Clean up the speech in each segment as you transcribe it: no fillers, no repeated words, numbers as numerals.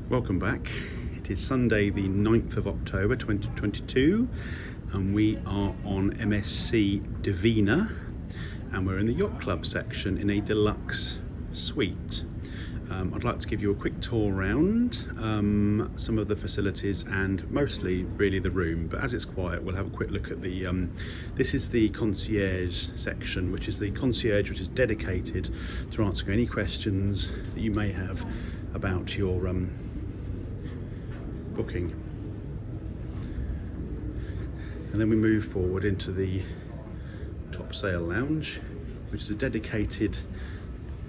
Welcome back. It is Sunday the 9th of October 2022 and we are on MSC Divina and we're in the Yacht Club section in a deluxe suite. I'd like to give you a quick tour around some of the facilities and mostly really the room, but as it's quiet we'll have a quick look at the this is the concierge section, which is dedicated to answering any questions that you may have about your booking. And then we move forward into the top sail lounge, which is a dedicated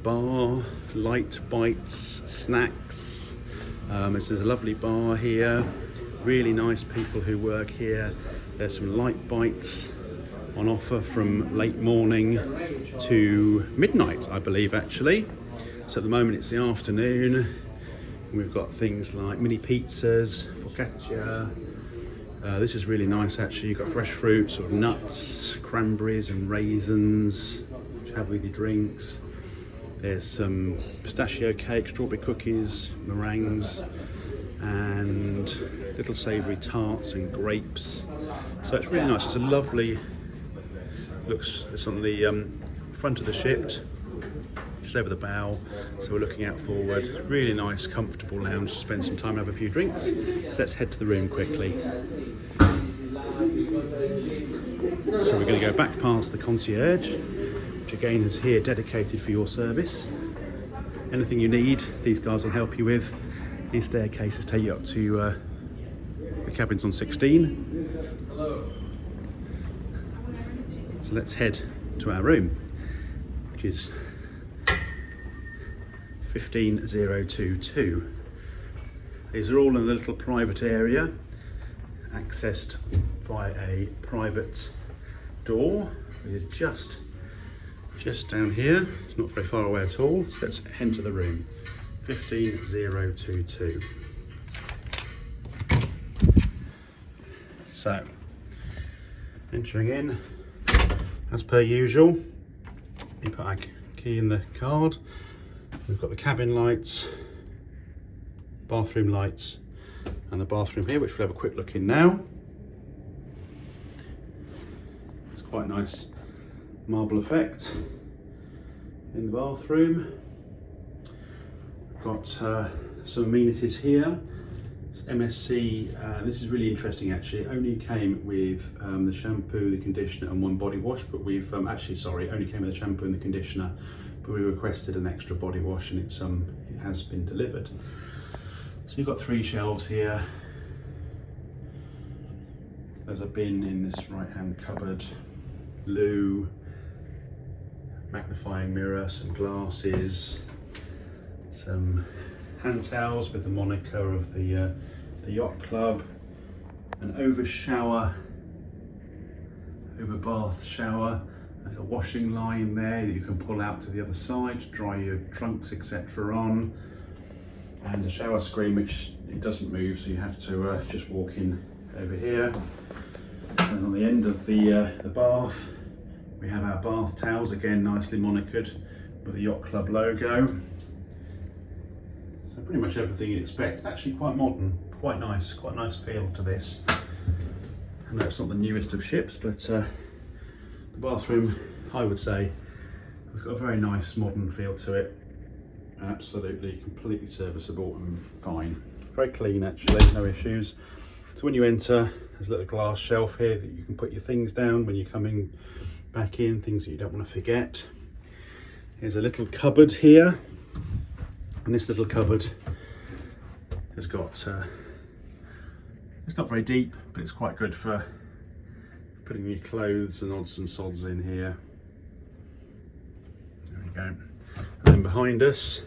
bar, light bites, snacks. There's a lovely bar here, really nice people who work here. There's some light bites on offer from late morning to midnight, I believe actually. So at the moment it's the afternoon. We've got things like mini pizzas, focaccia. This is really nice actually. You've got fresh fruit, sort of nuts, cranberries and raisins to have with your drinks. There's some pistachio cake, strawberry cookies, meringues, and little savoury tarts and grapes. So it's really nice. It's a lovely, it's on the front of the ship, just over the bow, so we're looking out forward. Really nice, comfortable lounge to spend some time and have a few drinks. So let's head to the room quickly. So we're going to go back past the concierge, which again is here dedicated for your service. Anything you need, these guys will help you with. These staircases take you up to the cabins on 16. So let's head to our room, which is 15022. These are all in a little private area, accessed by a private door. We're just down here. It's not very far away at all. So let's enter the room. 15022. So, entering in, as per usual, you put our key in the card. We've got the cabin lights, bathroom lights, and the bathroom here, which we'll have a quick look in now. It's quite a nice marble effect in the bathroom. We've got some amenities here. It's MSC, this is really interesting actually. It only came with the shampoo, the conditioner and one body wash, but we've only came with the shampoo and the conditioner, but we requested an extra body wash and it has been delivered. So you've got 3 shelves here. There's a bin in this right hand cupboard, loo, magnifying mirror, some glasses, some hand towels with the moniker of the Yacht Club, an over bath shower. There's a washing line there that you can pull out to the other side to dry your trunks etc. on, and a shower screen which it doesn't move, so you have to just walk in over here. And on the end of the bath we have our bath towels, again nicely monikered with the Yacht Club logo. So pretty much everything you'd expect. Actually quite modern, quite nice feel to this. I know it's not the newest of ships, but the bathroom, I would say, has got a very nice modern feel to it. Absolutely, completely serviceable and fine. Very clean actually, no issues. So when you enter, there's a little glass shelf here that you can put your things down when you're coming back in, things that you don't want to forget. Here's a little cupboard here, and this little cupboard has got, it's not very deep, but it's quite good for putting your clothes and odds and sods in here. There we go. And then behind us,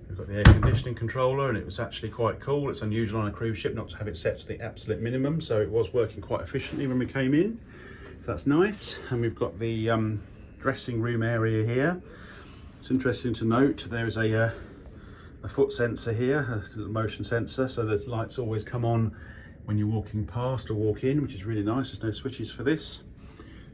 we've got the air conditioning controller, and it was actually quite cool. It's unusual on a cruise ship not to have it set to the absolute minimum, so it was working quite efficiently when we came in. So that's nice. And we've got the dressing room area here. It's interesting to note there is a foot sensor here, a little motion sensor, so the lights always come on when you're walking past or walk in, which is really nice. There's no switches for this.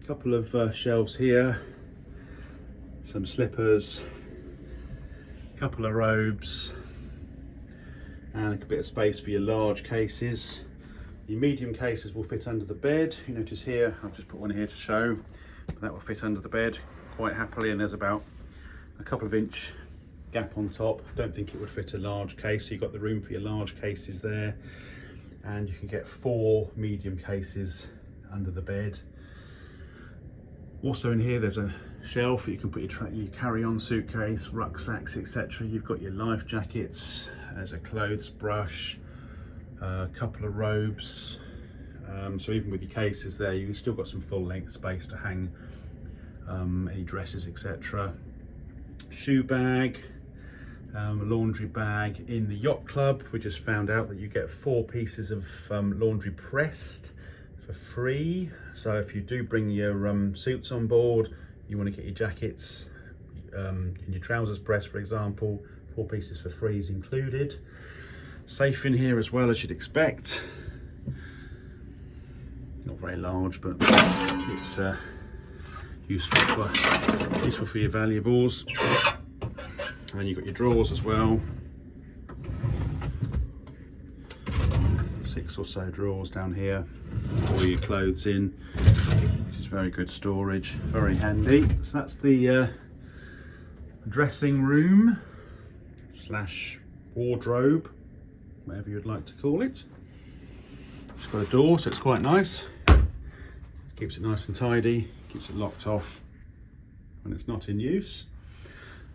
A couple of shelves here, some slippers, a couple of robes, and a bit of space for your large cases. Your medium cases will fit under the bed. You notice here, I've just put one here to show, but that will fit under the bed quite happily, and there's about a couple of inch gap on top. I don't think it would fit a large case, so you've got the room for your large cases there, and you can get 4 medium cases under the bed. Also in here there's a shelf you can put your carry-on suitcase, rucksacks, etc. You've got your life jackets, there's a clothes brush, a couple of robes, so even with your cases there you've still got some full length space to hang any dresses, etc. Shoe bag, laundry bag. In the yacht club we just found out that you get 4 pieces of laundry pressed for free. So if you do bring your suits on board, you want to get your jackets and your trousers pressed, for example, 4 pieces for free is included. Safe in here as well, as you'd expect. Not very large, but it's useful for your valuables. And you've got your drawers as well. 6 or so drawers down here, all your clothes in, which is very good storage, very handy. So that's the dressing room slash wardrobe, whatever you'd like to call it. It's got a door, so it's quite nice. Keeps it nice and tidy, keeps it locked off when it's not in use.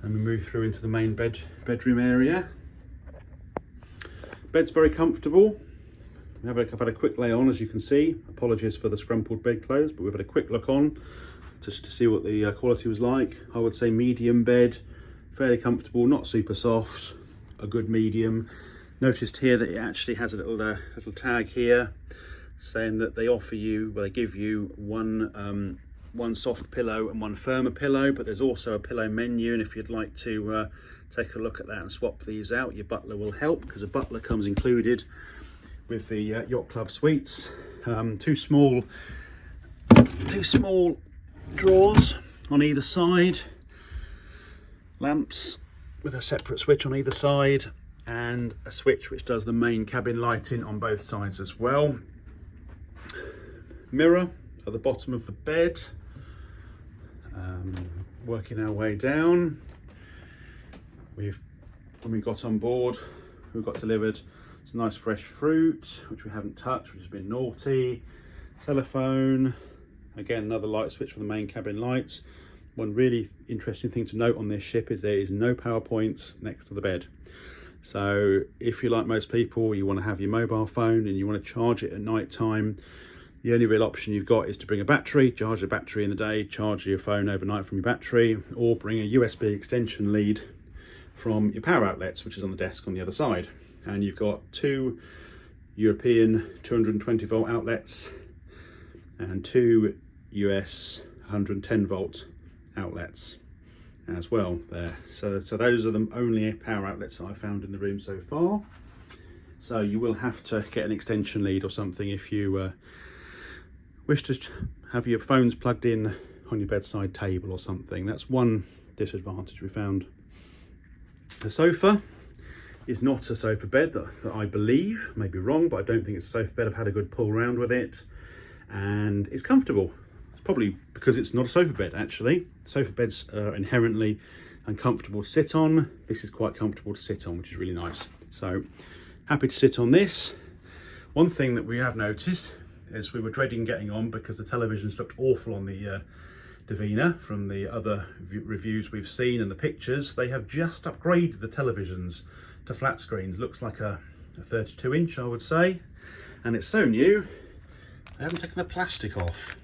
And we move through into the main bedroom area. Bed's very comfortable. I've had a quick lay on, as you can see. Apologies for the scrumpled bedclothes, but we've had a quick look on just to see what the quality was like. I would say medium bed, fairly comfortable, not super soft, a good medium. Noticed here that it actually has a little tag here saying that they offer you, well, they give you one soft pillow and one firmer pillow, but there's also a pillow menu, and if you'd like to take a look at that and swap these out, your butler will help, because a butler comes included with the yacht club suites. Two small drawers on either side, lamps with a separate switch on either side, and a switch which does the main cabin lighting on both sides as well. Mirror at the bottom of the bed. Working our way down, when we got on board, we got delivered some nice fresh fruit, which we haven't touched, which has been naughty. Telephone, again another light switch for the main cabin lights. One really interesting thing to note on this ship is there is no power points next to the bed. So if you're like most people, you want to have your mobile phone and you want to charge it at night time, the only real option you've got is to bring a battery, charge the battery in the day, charge your phone overnight from your battery, or bring a USB extension lead from your power outlets, which is on the desk on the other side. And you've got 2 European 220 volt outlets and 2 US 110 volt outlets as well there. So those are the only power outlets that I've found in the room so far. So you will have to get an extension lead or something if you wish to have your phones plugged in on your bedside table or something. That's one disadvantage we found. The sofa is not a sofa bed that I believe, may be wrong, but I don't think it's a sofa bed. I've had a good pull around with it and it's comfortable. It's probably because it's not a sofa bed actually. Sofa beds are inherently uncomfortable to sit on. This is quite comfortable to sit on, which is really nice. So happy to sit on this. One thing that we have noticed is we were dreading getting on because the televisions looked awful on the Divina from the other reviews we've seen and the pictures. They have just upgraded the televisions to flat screens. Looks like a 32 inch, I would say, and it's so new they haven't taken the plastic off.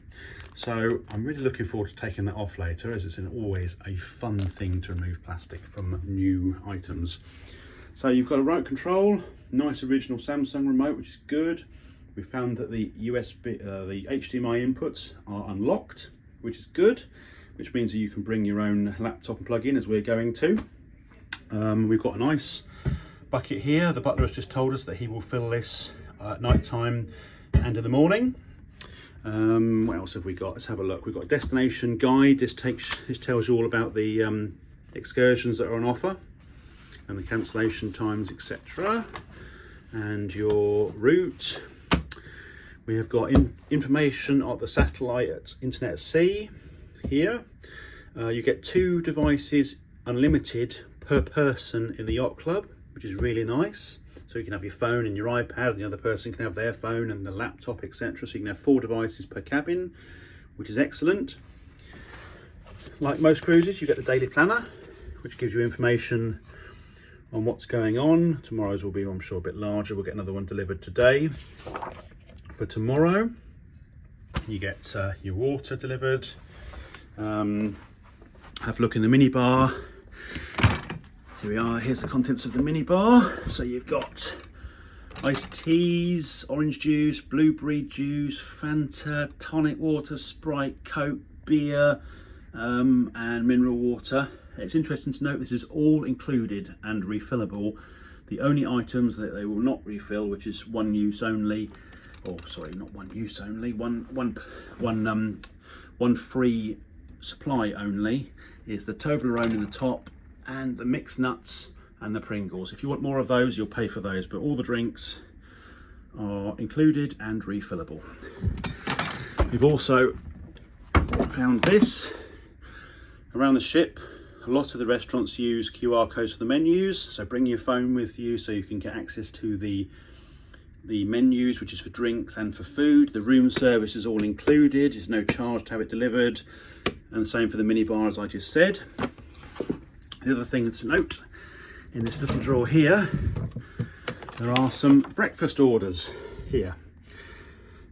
So I'm really looking forward to taking that off later, as it's always a fun thing to remove plastic from new items. So you've got a remote control, nice original Samsung remote, which is good. We found that the the HDMI inputs are unlocked, which is good, which means that you can bring your own laptop and plug in, as we're going to. We've got a nice bucket here. The butler has just told us that he will fill this at night time and in the morning. What else have we got? Let's have a look. We've got a destination guide. This tells you all about the excursions that are on offer. and the cancellation times, etc. And your route. We have got information of the satellite at Internet at Sea here. You get 2 devices unlimited per person in the yacht club, which is really nice. So you can have your phone and your iPad, and the other person can have their phone and the laptop, etc. So you can have 4 devices per cabin, which is excellent. Like most cruises, you get the daily planner, which gives you information on what's going on. Tomorrow's will be, I'm sure, a bit larger. We'll get another one delivered today for tomorrow. You get your water delivered. Have a look in the mini bar. Here we are, here's the contents of the mini bar. So you've got iced teas, orange juice, blueberry juice, Fanta, tonic water, Sprite, Coke, beer, and mineral water. It's interesting to note this is all included and refillable. The only items that they will not refill, which is one use only, or sorry, not one use only, one free supply only, is the Toblerone in the top and the mixed nuts and the Pringles. If you want more of those, you'll pay for those, but all the drinks are included and refillable. We've also found this around the ship. A lot of the restaurants use QR codes for the menus, so bring your phone with you so you can get access to the menus, which is for drinks and for food. The room service is all included, there's no charge to have it delivered, and the same for the mini bar, as I just said. The other thing to note, in this little drawer here, there are some breakfast orders here.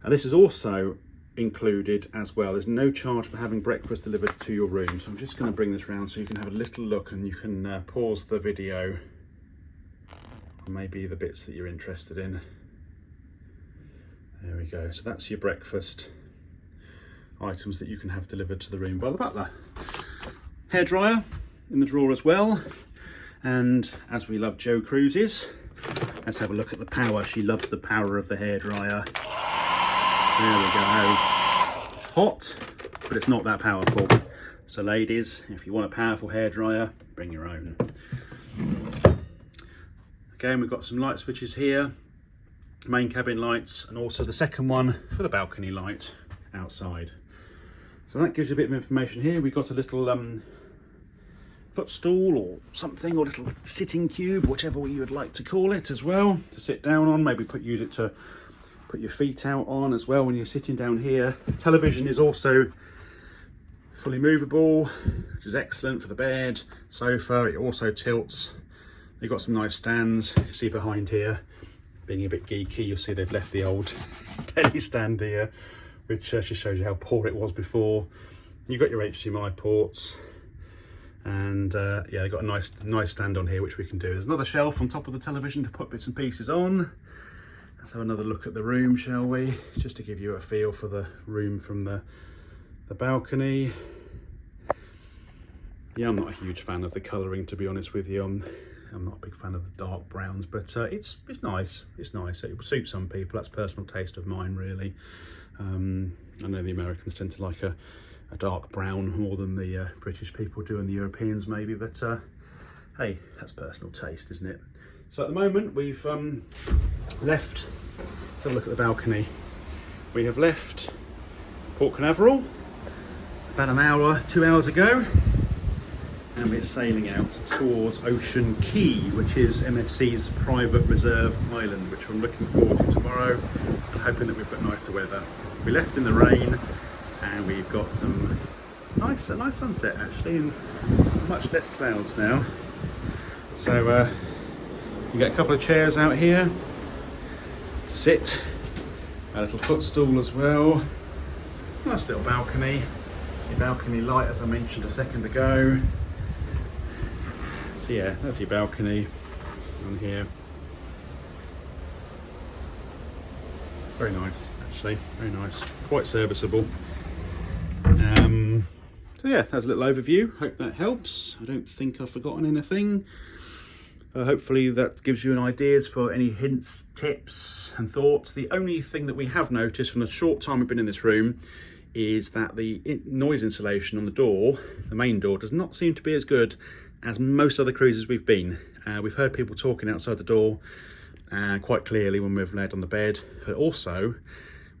And this is also included as well. There's no charge for having breakfast delivered to your room. So I'm just going to bring this round so you can have a little look, and you can pause the video on maybe the bits that you're interested in. There we go. So that's your breakfast items that you can have delivered to the room by the butler. Hairdryer in the drawer as well. And as we love Jo Cruises, let's have a look at the power. She loves the power of the hairdryer. There we go. It's hot, but it's not that powerful. So ladies, if you want a powerful hairdryer, bring your own. Again, we've got some light switches here, main cabin lights, and also the second one for the balcony light outside. So that gives you a bit of information here. We've got a little footstool or something, or little sitting cube, whatever you would like to call it, as well, to sit down on. Maybe use it to put your feet out on as well when you're sitting down here. The television is also fully movable, which is excellent for the bed, sofa. It also tilts. They've got some nice stands. You see behind here, being a bit geeky, you'll see they've left the old telly stand here, which just shows you how poor it was before. You've got your HDMI ports, and yeah, they've got a nice stand on here, which we can do. There's another shelf on top of the television to put bits and pieces on. Let's have another look at the room, shall we? Just to give you a feel for the room from the balcony. Yeah, I'm not a huge fan of the colouring, to be honest with you. I'm not a big fan of the dark browns, but it's nice. It's nice. It will suit some people. That's personal taste of mine, really. I know the Americans tend to like a dark brown more than the British people do, and the Europeans maybe, but hey, that's personal taste, isn't it? So at the moment we've left, let's have a look at the balcony. We have left Port Canaveral about an hour, 2 hours ago, and we're sailing out towards Ocean Key, which is MSC's private reserve island, which I'm looking forward to tomorrow, and hoping that we've got nicer weather. We left in the rain, and we've got some a nice sunset actually, and much less clouds now. So you get a couple of chairs out here to sit, a little footstool as well, nice little balcony, your balcony light as I mentioned a second ago. So yeah, that's your balcony on here. Very nice actually, very nice, quite serviceable. So yeah, that's a little overview. Hope that helps. I don't think I've forgotten anything. Hopefully that gives you an ideas for any hints, tips and thoughts. The only thing that we have noticed from the short time we've been in this room is that the noise insulation on the door, the main door, does not seem to be as good as most other cruises we've been. We've heard people talking outside the door quite clearly when we've laid on the bed, but also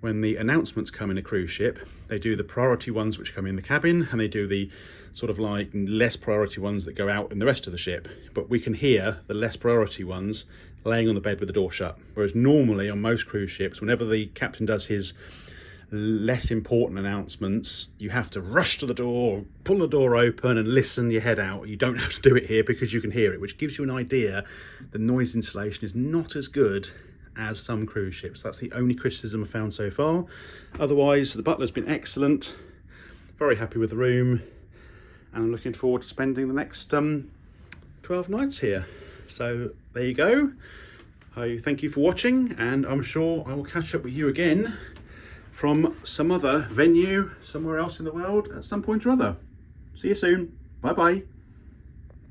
when the announcements come in a cruise ship, they do the priority ones which come in the cabin, and they do the sort of like less priority ones that go out in the rest of the ship. But we can hear the less priority ones laying on the bed with the door shut. Whereas normally on most cruise ships, whenever the captain does his less important announcements, you have to rush to the door, pull the door open and listen your head out. You don't have to do it here because you can hear it, which gives you an idea the noise insulation is not as good as some cruise ships. That's the only criticism I've found so far. Otherwise, the butler's been excellent. Very happy with the room, and I'm looking forward to spending the next 12 nights here. So there you go. I thank you for watching, and I'm sure I will catch up with you again from some other venue somewhere else in the world at some point or other. See you soon. Bye bye.